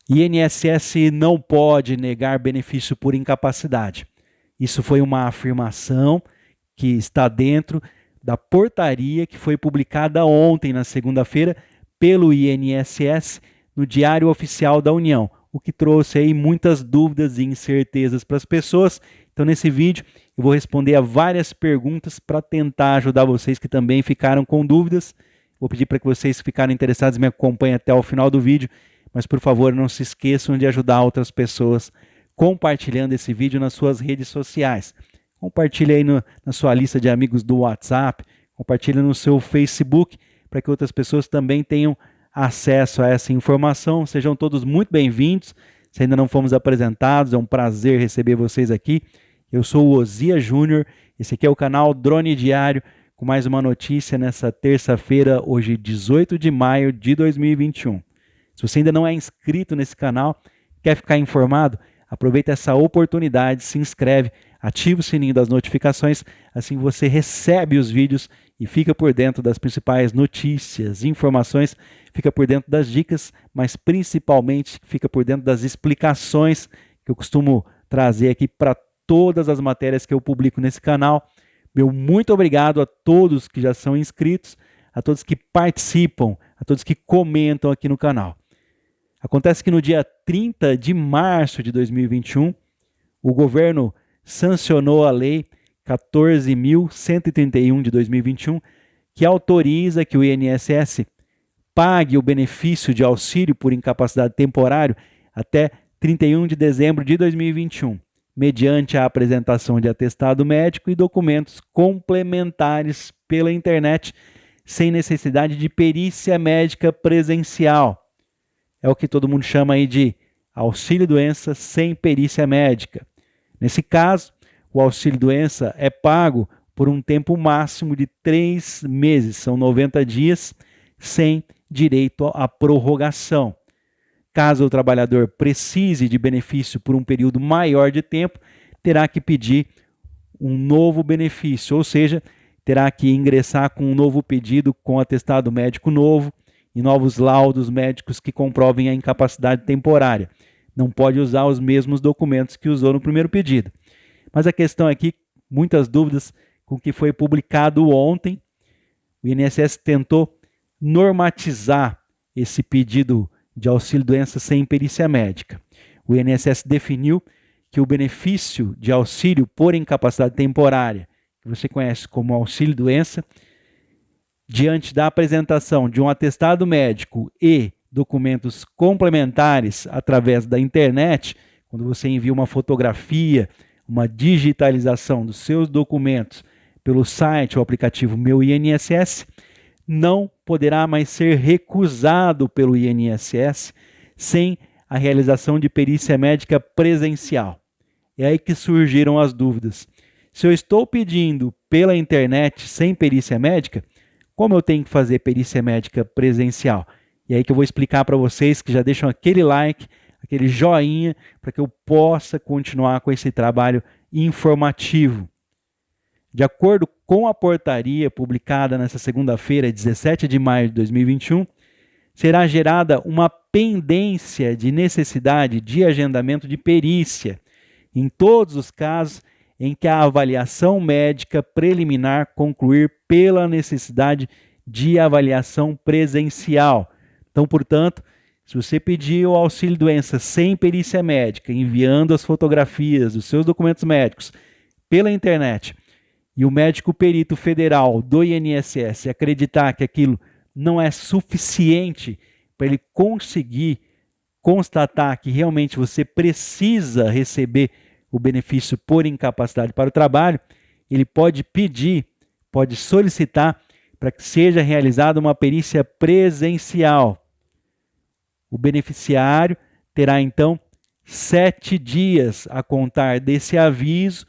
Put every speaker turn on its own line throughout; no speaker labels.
INSS não pode negar benefício por incapacidade. Isso foi uma afirmação que está dentro da portaria que foi publicada ontem, na segunda-feira, pelo INSS no Diário Oficial da União, o que trouxe aí muitas dúvidas e incertezas para as pessoas. Então, nesse vídeo, eu vou responder a várias perguntas para tentar ajudar vocês que também ficaram com dúvidas. Vou pedir para que vocês que ficaram interessados me acompanhem até o final do vídeo, mas, por favor, não se esqueçam de ajudar outras pessoas compartilhando esse vídeo nas suas redes sociais. Compartilhe aí na sua lista de amigos do WhatsApp, compartilhe no seu Facebook, para que outras pessoas também tenham acesso a essa informação. Sejam todos muito bem-vindos. Se ainda não fomos apresentados, é um prazer receber vocês aqui. Eu sou o Osias Júnior, esse aqui é o canal Drone Diário, com mais uma notícia nessa terça-feira, hoje 18 de maio de 2021. Se você ainda não é inscrito nesse canal, quer ficar informado, aproveita essa oportunidade, se inscreve, ativa o sininho das notificações, assim você recebe os vídeos e fica por dentro das principais notícias, informações, fica por dentro das dicas, mas principalmente fica por dentro das explicações que eu costumo trazer aqui para todas as matérias que eu publico nesse canal. Meu muito obrigado a todos que já são inscritos, a todos que participam, a todos que comentam aqui no canal. Acontece que no dia 30 de março de 2021, o governo sancionou a Lei 14.131 de 2021, que autoriza que o INSS pague o benefício de auxílio por incapacidade temporária até 31 de dezembro de 2021, mediante a apresentação de atestado médico e documentos complementares pela internet, sem necessidade de perícia médica presencial. É o que todo mundo chama aí de auxílio-doença sem perícia médica. Nesse caso, o auxílio-doença é pago por um tempo máximo de 3 meses, são 90 dias, sem direito à prorrogação. Caso o trabalhador precise de benefício por um período maior de tempo, terá que pedir um novo benefício, ou seja, terá que ingressar com um novo pedido com atestado médico novo e novos laudos médicos que comprovem a incapacidade temporária. Não pode usar os mesmos documentos que usou no primeiro pedido. Mas a questão aqui, muitas dúvidas com o que foi publicado ontem. O INSS tentou normatizar esse pedido de auxílio-doença sem perícia médica. O INSS definiu que o benefício de auxílio por incapacidade temporária, que você conhece como auxílio-doença, diante da apresentação de um atestado médico e documentos complementares através da internet, quando você envia uma fotografia, uma digitalização dos seus documentos pelo site ou aplicativo Meu INSS, não poderá mais ser recusado pelo INSS sem a realização de perícia médica presencial. É aí que surgiram as dúvidas. Se eu estou pedindo pela internet sem perícia médica, como eu tenho que fazer perícia médica presencial? E aí que eu vou explicar para vocês, que já deixam aquele like, aquele joinha, para que eu possa continuar com esse trabalho informativo. De acordo com a portaria publicada nesta segunda-feira, 17 de maio de 2021, será gerada uma pendência de necessidade de agendamento de perícia em todos os casos em que a avaliação médica preliminar concluir pela necessidade de avaliação presencial. Então, portanto, se você pedir o auxílio-doença sem perícia médica, enviando as fotografias dos seus documentos médicos pela internet, e o médico perito federal do INSS acreditar que aquilo não é suficiente para ele conseguir constatar que realmente você precisa receber o benefício por incapacidade para o trabalho, ele pode pedir, pode solicitar para que seja realizada uma perícia presencial. O beneficiário terá então 7 dias a contar desse aviso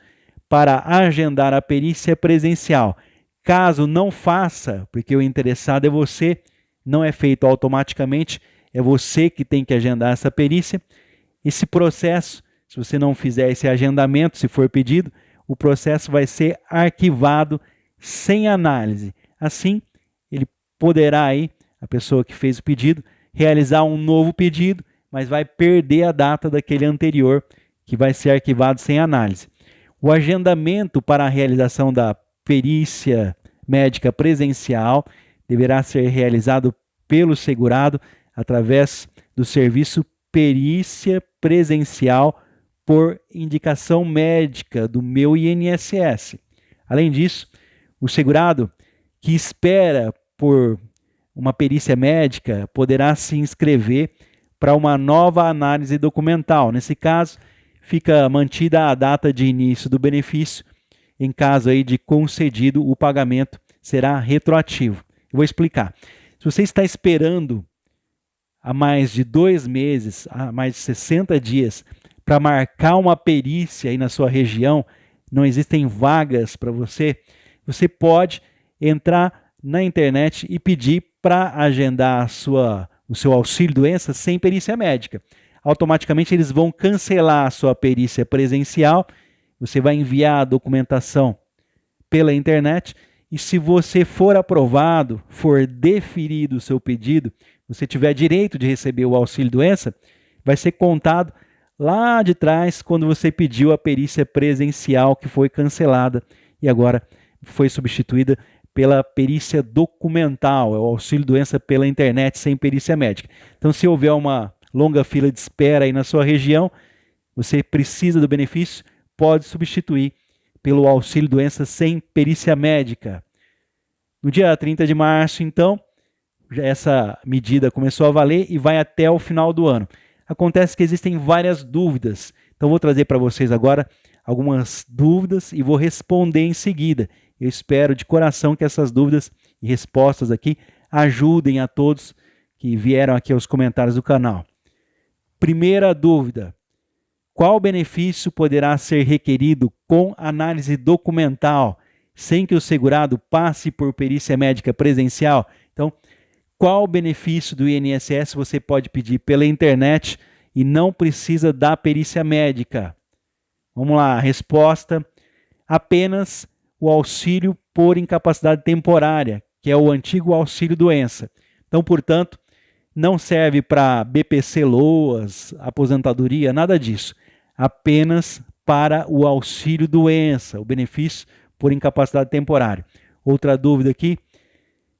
para agendar a perícia presencial. Caso não faça, porque o interessado é você, não é feito automaticamente, é você que tem que agendar essa perícia. Esse processo, se você não fizer esse agendamento, se for pedido, o processo vai ser arquivado sem análise. Assim, ele poderá aí, a pessoa que fez o pedido, realizar um novo pedido, mas vai perder a data daquele anterior, que vai ser arquivado sem análise. O agendamento para a realização da perícia médica presencial deverá ser realizado pelo segurado através do serviço perícia presencial por indicação médica do meu INSS. Além disso, o segurado que espera por uma perícia médica poderá se inscrever para uma nova análise documental. Nesse caso, fica mantida a data de início do benefício. Em caso aí de concedido, o pagamento será retroativo. Eu vou explicar. Se você está esperando há mais de 2 meses, há mais de 60 dias, para marcar uma perícia aí na sua região, não existem vagas para você, você pode entrar na internet e pedir para agendar o seu auxílio-doença sem perícia médica. Automaticamente eles vão cancelar a sua perícia presencial, você vai enviar a documentação pela internet e se você for aprovado, for deferido o seu pedido, você tiver direito de receber o auxílio-doença, vai ser contado lá de trás quando você pediu a perícia presencial que foi cancelada e agora foi substituída pela perícia documental, é o auxílio-doença pela internet sem perícia médica. Então, se houver uma longa fila de espera aí na sua região, você precisa do benefício, pode substituir pelo auxílio-doença sem perícia médica. No dia 30 de março, então, essa medida começou a valer e vai até o final do ano. Acontece que existem várias dúvidas, então vou trazer para vocês agora algumas dúvidas e vou responder em seguida. Eu espero de coração que essas dúvidas e respostas aqui ajudem a todos que vieram aqui aos comentários do canal. Primeira dúvida: qual benefício poderá ser requerido com análise documental, sem que o segurado passe por perícia médica presencial? Então, qual benefício do INSS você pode pedir pela internet e não precisa da perícia médica? Vamos lá, a resposta: apenas o auxílio por incapacidade temporária, que é o antigo auxílio-doença. Então, portanto, não serve para BPC Loas, aposentadoria, nada disso. Apenas para o auxílio-doença, o benefício por incapacidade temporária. Outra dúvida aqui: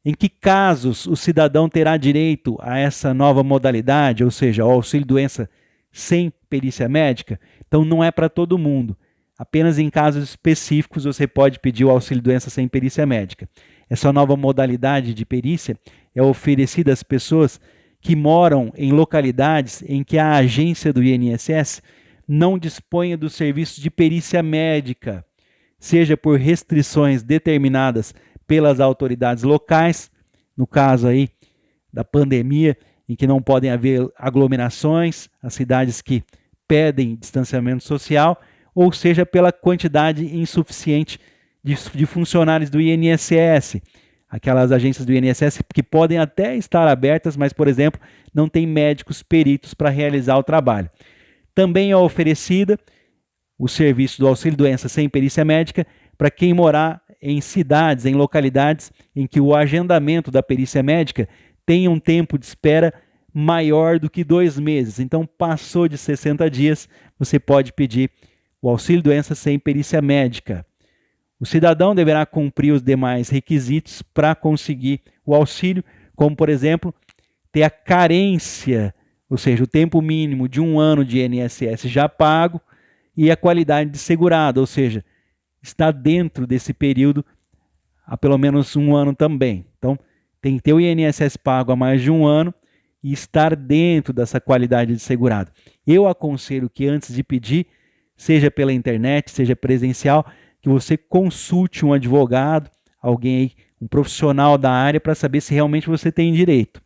em que casos o cidadão terá direito a essa nova modalidade, ou seja, ao auxílio-doença sem perícia médica? Então não é para todo mundo. Apenas em casos específicos você pode pedir o auxílio-doença sem perícia médica. Essa nova modalidade de perícia é oferecida às pessoas que moram em localidades em que a agência do INSS não disponha do serviço de perícia médica, seja por restrições determinadas pelas autoridades locais, no caso aí da pandemia, em que não podem haver aglomerações, as cidades que pedem distanciamento social, ou seja pela quantidade insuficiente de funcionários do INSS, aquelas agências do INSS que podem até estar abertas, mas, por exemplo, não tem médicos peritos para realizar o trabalho. Também é oferecida o serviço do auxílio-doença sem perícia médica para quem morar em cidades, em localidades em que o agendamento da perícia médica tem um tempo de espera maior do que 2 meses. Então, passou de 60 dias, você pode pedir o auxílio-doença sem perícia médica. O cidadão deverá cumprir os demais requisitos para conseguir o auxílio, como, por exemplo, ter a carência, ou seja, o tempo mínimo de 1 ano de INSS já pago e a qualidade de segurado, ou seja, está dentro desse período há pelo menos 1 ano também. Então, tem que ter o INSS pago há mais de 1 ano e estar dentro dessa qualidade de segurado. Eu aconselho que antes de pedir, seja pela internet, seja presencial, que você consulte um advogado, alguém aí, um profissional da área, para saber se realmente você tem direito.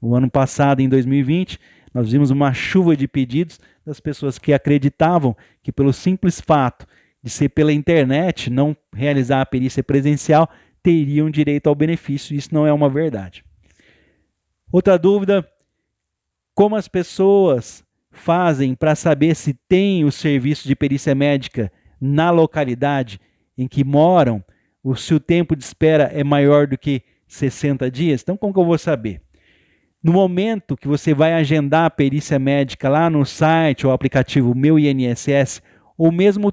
No ano passado, em 2020, nós vimos uma chuva de pedidos das pessoas que acreditavam que pelo simples fato de ser pela internet, não realizar a perícia presencial, teriam direito ao benefício. Isso não é uma verdade. Outra dúvida: como as pessoas fazem para saber se tem o serviço de perícia médica na localidade em que moram, ou se o tempo de espera é maior do que 60 dias? Então, como que eu vou saber? No momento que você vai agendar a perícia médica lá no site ou aplicativo Meu INSS, ou mesmo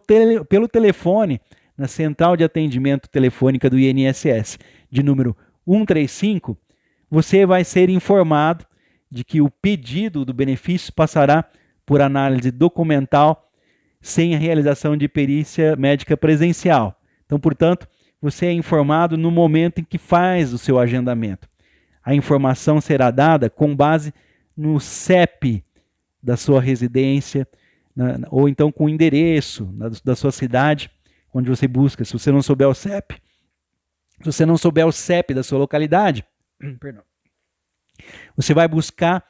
pelo telefone, na central de atendimento telefônica do INSS, de número 135, você vai ser informado de que o pedido do benefício passará por análise documental sem a realização de perícia médica presencial. Então, portanto, você é informado no momento em que faz o seu agendamento. A informação será dada com base no CEP da sua residência, ou então com o endereço da sua cidade, onde você busca. Se você não souber o CEP, se você não souber o CEP da sua localidade, você vai buscar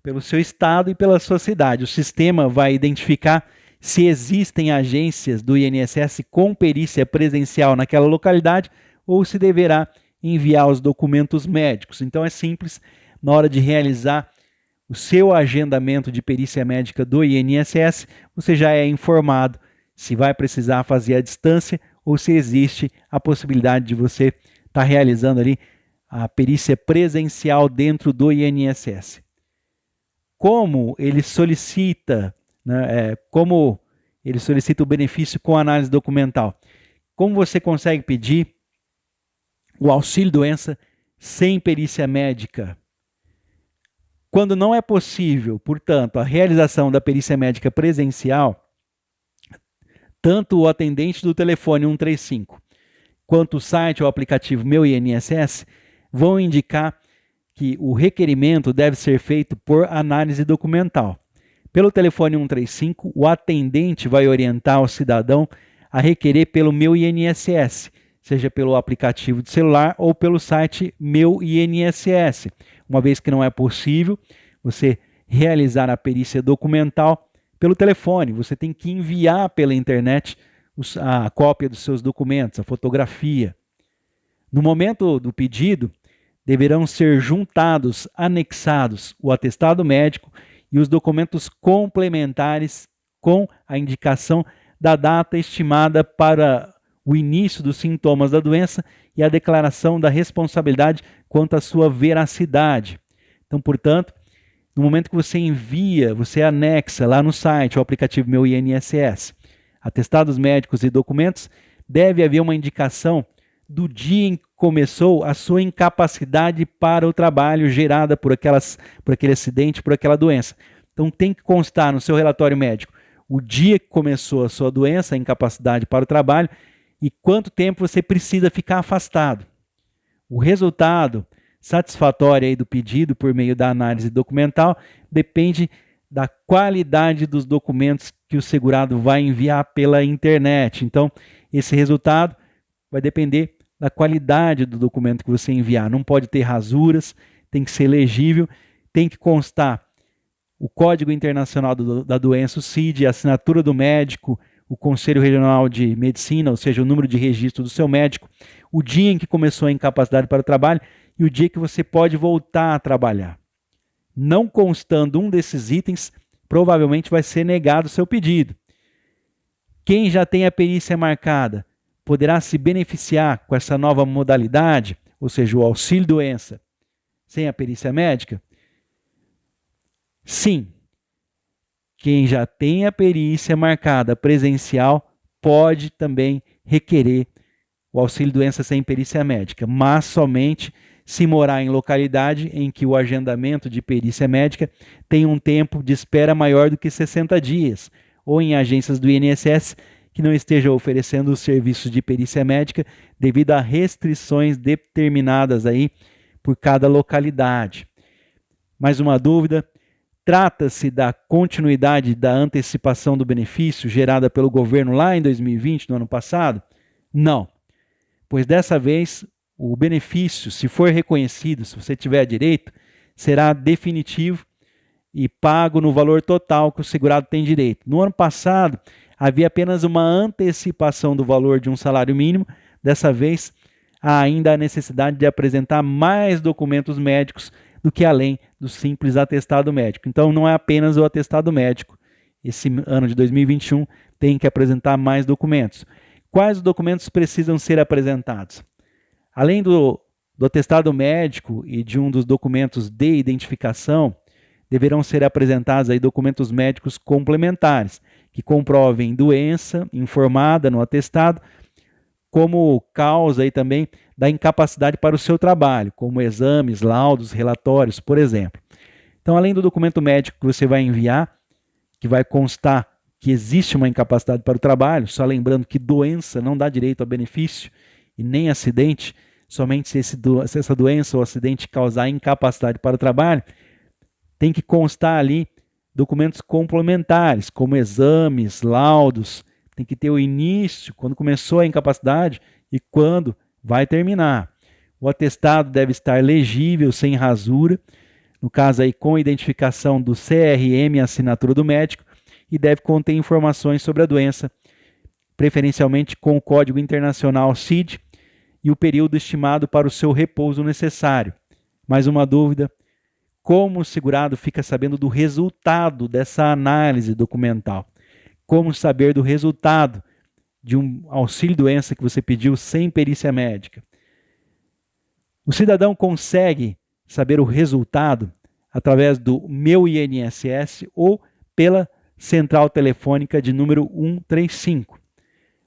pelo seu estado e pela sua cidade. O sistema vai identificar se existem agências do INSS com perícia presencial naquela localidade ou se deverá enviar os documentos médicos. Então é simples, na hora de realizar o seu agendamento de perícia médica do INSS, você já é informado se vai precisar fazer à distância ou se existe a possibilidade de você estar realizando ali a perícia presencial dentro do INSS. Como ele solicita, como ele solicita o benefício com análise documental? Como você consegue pedir o auxílio-doença sem perícia médica? Quando não é possível, portanto, a realização da perícia médica presencial, tanto o atendente do telefone 135 quanto o site ou aplicativo Meu INSS vão indicar que o requerimento deve ser feito por análise documental. Pelo telefone 135, o atendente vai orientar o cidadão a requerer pelo Meu INSS, seja pelo aplicativo de celular ou pelo site Meu INSS. Uma vez que não é possível você realizar a perícia documental pelo telefone, você tem que enviar pela internet a cópia dos seus documentos, a fotografia. No momento do pedido, deverão ser juntados, anexados o atestado médico e os documentos complementares com a indicação da data estimada para o início dos sintomas da doença e a declaração da responsabilidade quanto à sua veracidade. Então, portanto, no momento que você envia, você anexa lá no site o aplicativo Meu INSS, atestados médicos e documentos, deve haver uma indicação do dia em que começou a sua incapacidade para o trabalho gerada por aquele acidente, por aquela doença. Então tem que constar no seu relatório médico o dia que começou a sua doença, a incapacidade para o trabalho, e quanto tempo você precisa ficar afastado. O resultado satisfatório aí do pedido por meio da análise documental depende da qualidade dos documentos que o segurado vai enviar pela internet. Então, esse resultado vai depender da qualidade do documento que você enviar. Não pode ter rasuras, tem que ser legível, tem que constar o Código Internacional da Doença, o CID, a assinatura do médico, o Conselho Regional de Medicina, ou seja, o número de registro do seu médico, o dia em que começou a incapacidade para o trabalho e o dia que você pode voltar a trabalhar. Não constando um desses itens, provavelmente vai ser negado o seu pedido. Quem já tem a perícia marcada poderá se beneficiar com essa nova modalidade, ou seja, o auxílio-doença, sem a perícia médica? Sim. Quem já tem a perícia marcada presencial pode também requerer o auxílio-doença sem perícia médica, mas somente se morar em localidade em que o agendamento de perícia médica tem um tempo de espera maior do que 60 dias, ou em agências do INSS que não estejam oferecendo os serviços de perícia médica devido a restrições determinadas aí por cada localidade. Mais uma dúvida? Trata-se da continuidade da antecipação do benefício gerada pelo governo lá em 2020, no ano passado? Não, pois dessa vez o benefício, se for reconhecido, se você tiver direito, será definitivo e pago no valor total que o segurado tem direito. No ano passado, havia apenas uma antecipação do valor de um salário mínimo. Dessa vez, há ainda a necessidade de apresentar mais documentos médicos do que além do simples atestado médico. Então, não é apenas o atestado médico. Esse ano de 2021 tem que apresentar mais documentos. Quais documentos precisam ser apresentados? Além do do atestado médico e de um dos documentos de identificação, deverão ser apresentados aí documentos médicos complementares, que comprovem doença informada no atestado, como causa aí também da incapacidade para o seu trabalho, como exames, laudos, relatórios, por exemplo. Então, além do documento médico que você vai enviar, que vai constar que existe uma incapacidade para o trabalho, só lembrando que doença não dá direito a benefício e nem acidente, somente se essa doença ou acidente causar incapacidade para o trabalho, tem que constar ali documentos complementares, como exames, laudos, tem que ter o início, quando começou a incapacidade e quando vai terminar. O atestado deve estar legível, sem rasura, no caso aí com identificação do CRM e assinatura do médico, e deve conter informações sobre a doença, preferencialmente com o código internacional CID e o período estimado para o seu repouso necessário. Mais uma dúvida: como o segurado fica sabendo do resultado dessa análise documental? Como saber do resultado de um auxílio-doença que você pediu sem perícia médica? O cidadão consegue saber o resultado através do Meu INSS ou pela central telefônica de número 135.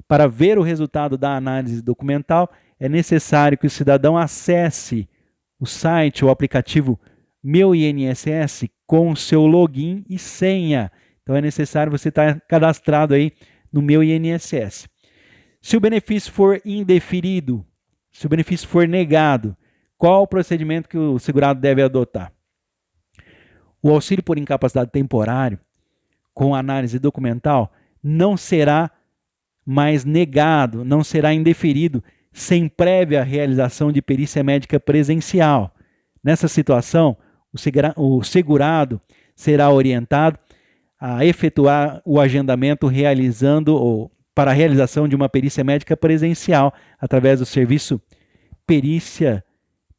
Para ver o resultado da análise documental, é necessário que o cidadão acesse o site ou aplicativo Meu INSS com o seu login e senha. Então é necessário você estar cadastrado aí no Meu INSS. Se o benefício for indeferido, se o benefício for negado, qual o procedimento que o segurado deve adotar? O auxílio por incapacidade temporário, com análise documental, não será mais negado, não será indeferido sem prévia realização de perícia médica presencial. Nessa situação, o segurado será orientado a efetuar o agendamento para a realização de uma perícia médica presencial através do serviço perícia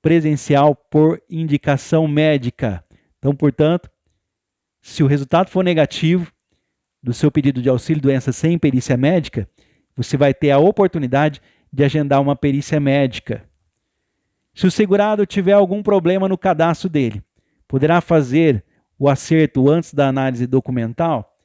presencial por indicação médica. Então, portanto, se o resultado for negativo do seu pedido de auxílio-doença sem perícia médica, você vai ter a oportunidade de agendar uma perícia médica. Se o segurado tiver algum problema no cadastro dele, poderá fazer o acerto antes da análise documental?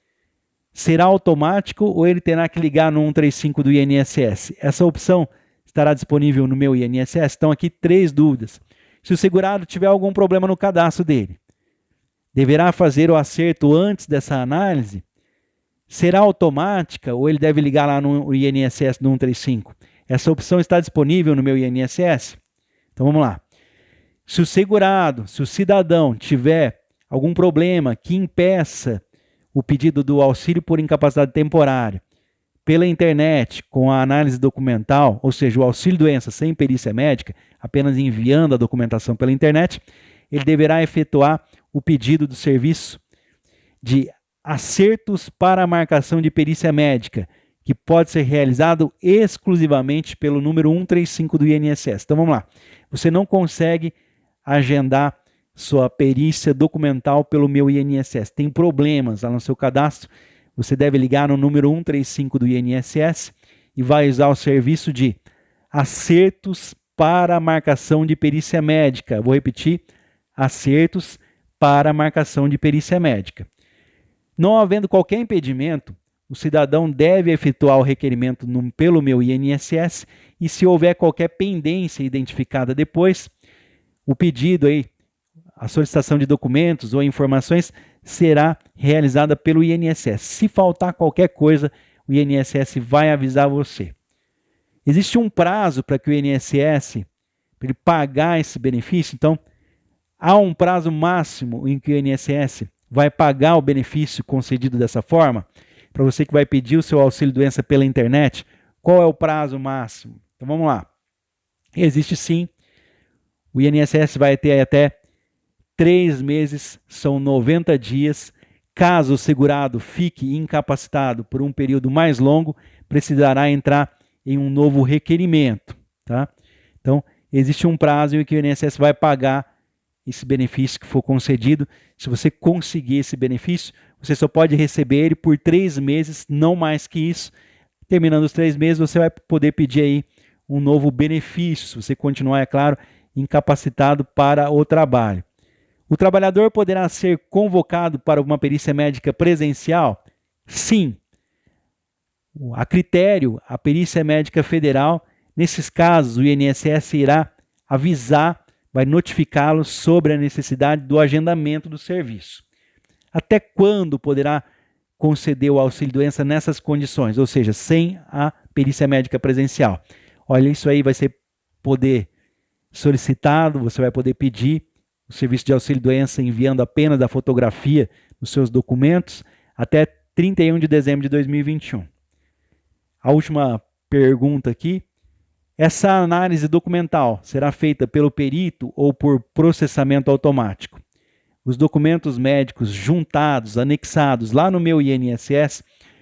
Será automático ou ele terá que ligar no 135 do INSS? Essa opção estará disponível no Meu INSS. Estão aqui 3 dúvidas. Se o segurado tiver algum problema no cadastro dele, deverá fazer o acerto antes dessa análise? Será automática ou ele deve ligar lá no INSS no 135? Essa opção está disponível no Meu INSS? Então vamos lá. Se o segurado, se o cidadão tiver algum problema que impeça o pedido do auxílio por incapacidade temporária pela internet, com a análise documental, ou seja, o auxílio-doença sem perícia médica, apenas enviando a documentação pela internet, ele deverá efetuar o pedido do serviço de acertos para a marcação de perícia médica, que pode ser realizado exclusivamente pelo número 135 do INSS. Então vamos lá. Você não consegue agendar sua perícia documental pelo Meu INSS. Tem problemas lá no seu cadastro, você deve ligar no número 135 do INSS e vai usar o serviço de acertos para a marcação de perícia médica. Vou repetir, acertos para a marcação de perícia médica. Não havendo qualquer impedimento, o cidadão deve efetuar o requerimento pelo Meu INSS e, se houver qualquer pendência identificada depois, o pedido aí, a solicitação de documentos ou informações será realizada pelo INSS. Se faltar qualquer coisa, o INSS vai avisar você. Existe um prazo para que o INSS para ele pagar esse benefício, então há um prazo máximo em que o INSS vai pagar o benefício concedido dessa forma. Para você que vai pedir o seu auxílio-doença pela internet, qual é o prazo máximo? Então vamos lá. Existe sim. O INSS vai ter até 3 meses, são 90 dias. Caso o segurado fique incapacitado por um período mais longo, precisará entrar em um novo requerimento. Tá? Então, existe um prazo em que o INSS vai pagar esse benefício que for concedido. Se você conseguir esse benefício, você só pode receber ele por 3 meses, não mais que isso. Terminando os 3 meses, você vai poder pedir aí um novo benefício. Se você continuar, é claro, incapacitado para o trabalho. O trabalhador poderá ser convocado para uma perícia médica presencial? Sim. A critério, a Perícia Médica Federal, nesses casos, o INSS irá avisar, vai notificá-los sobre a necessidade do agendamento do serviço. Até quando poderá conceder o auxílio-doença nessas condições, ou seja, sem a perícia médica presencial? Olha, isso aí vai ser poder solicitado, você vai poder pedir o serviço de auxílio-doença enviando apenas a fotografia dos seus documentos até 31 de dezembro de 2021. A última pergunta aqui: essa análise documental será feita pelo perito ou por processamento automático? Os documentos médicos juntados, anexados lá no meu INSS,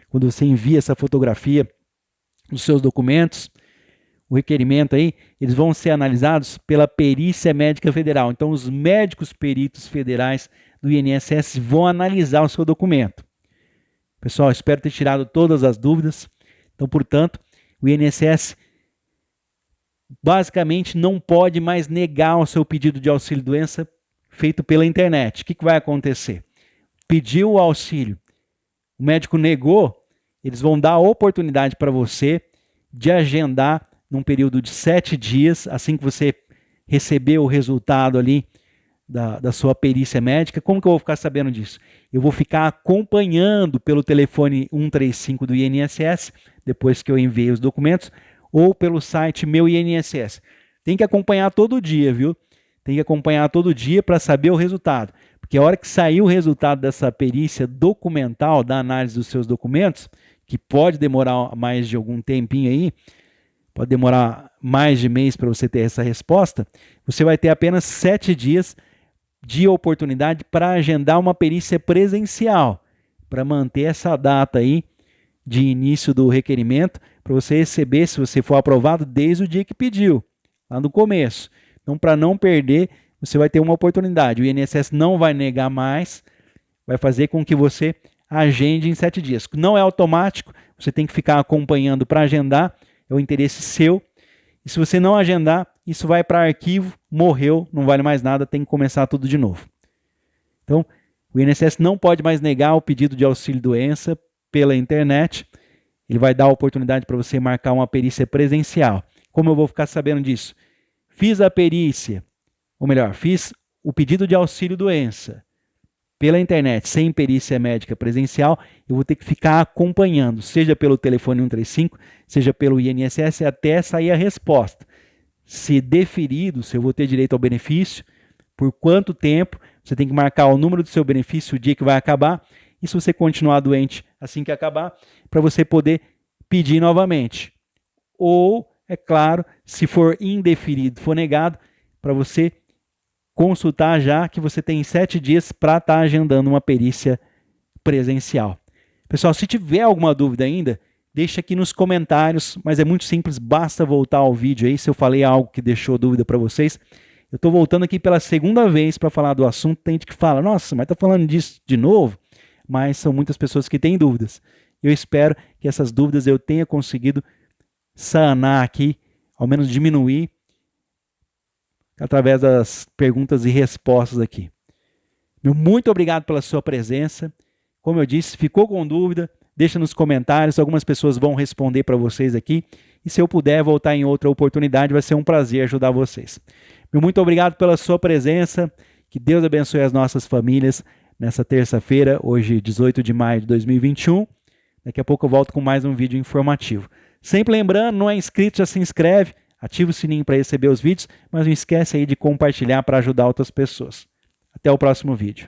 quando você envia essa fotografia dos seus documentos, o requerimento aí, eles vão ser analisados pela Perícia Médica Federal. Então, os médicos peritos federais do INSS vão analisar o seu documento. Pessoal, espero ter tirado todas as dúvidas. Então, portanto, o INSS basicamente não pode mais negar o seu pedido de auxílio-doença feito pela internet. O que vai acontecer? Pediu o auxílio, o médico negou, eles vão dar a oportunidade para você de agendar num período de 7 dias, assim que você receber o resultado ali da sua perícia médica. Como que eu vou ficar sabendo disso? Eu vou ficar acompanhando pelo telefone 135 do INSS, depois que eu enviei os documentos, ou pelo site Meu INSS. Tem que acompanhar todo dia, viu? Tem que acompanhar todo dia para saber o resultado. Porque a hora que sair o resultado dessa perícia documental, da análise dos seus documentos, que pode demorar mais de algum tempinho aí, pode demorar mais de mês para você ter essa resposta, você vai ter apenas 7 dias de oportunidade para agendar uma perícia presencial, para manter essa data aí de início do requerimento, para você receber, se você for aprovado, desde o dia que pediu, lá no começo. Então, para não perder, você vai ter uma oportunidade. O INSS não vai negar mais, vai fazer com que você agende em 7 dias. Não é automático, você tem que ficar acompanhando para agendar, é o interesse seu. E se você não agendar, isso vai para arquivo, morreu, não vale mais nada, tem que começar tudo de novo. Então, o INSS não pode mais negar o pedido de auxílio-doença pela internet. Ele vai dar a oportunidade para você marcar uma perícia presencial. Como eu vou ficar sabendo disso? Fiz a perícia, ou melhor, fiz o pedido de auxílio-doença pela internet, sem perícia médica presencial, eu vou ter que ficar acompanhando, seja pelo telefone 135, seja pelo INSS, até sair a resposta. Se deferido, se eu vou ter direito ao benefício, por quanto tempo, você tem que marcar o número do seu benefício, o dia que vai acabar, e se você continuar doente assim que acabar, para você poder pedir novamente. Ou, é claro, se for indeferido, for negado, para você consultar já que você tem 7 dias para estar agendando uma perícia presencial. Pessoal, se tiver alguma dúvida ainda, deixa aqui nos comentários, mas é muito simples, basta voltar ao vídeo aí, se eu falei algo que deixou dúvida para vocês. Eu estou voltando aqui pela segunda vez para falar do assunto, tem gente que fala, nossa, mas está falando disso de novo? Mas são muitas pessoas que têm dúvidas. Eu espero que essas dúvidas eu tenha conseguido sanar aqui, ao menos diminuir, através das perguntas e respostas aqui. Meu muito obrigado pela sua presença. Como eu disse, ficou com dúvida, deixa nos comentários, algumas pessoas vão responder para vocês aqui. E se eu puder voltar em outra oportunidade, vai ser um prazer ajudar vocês. Meu muito obrigado pela sua presença. Que Deus abençoe as nossas famílias nessa terça-feira, hoje 18 de maio de 2021. Daqui a pouco eu volto com mais um vídeo informativo. Sempre lembrando, não é inscrito, já se inscreve. Ativa o sininho para receber os vídeos, mas não esquece aí de compartilhar para ajudar outras pessoas. Até o próximo vídeo.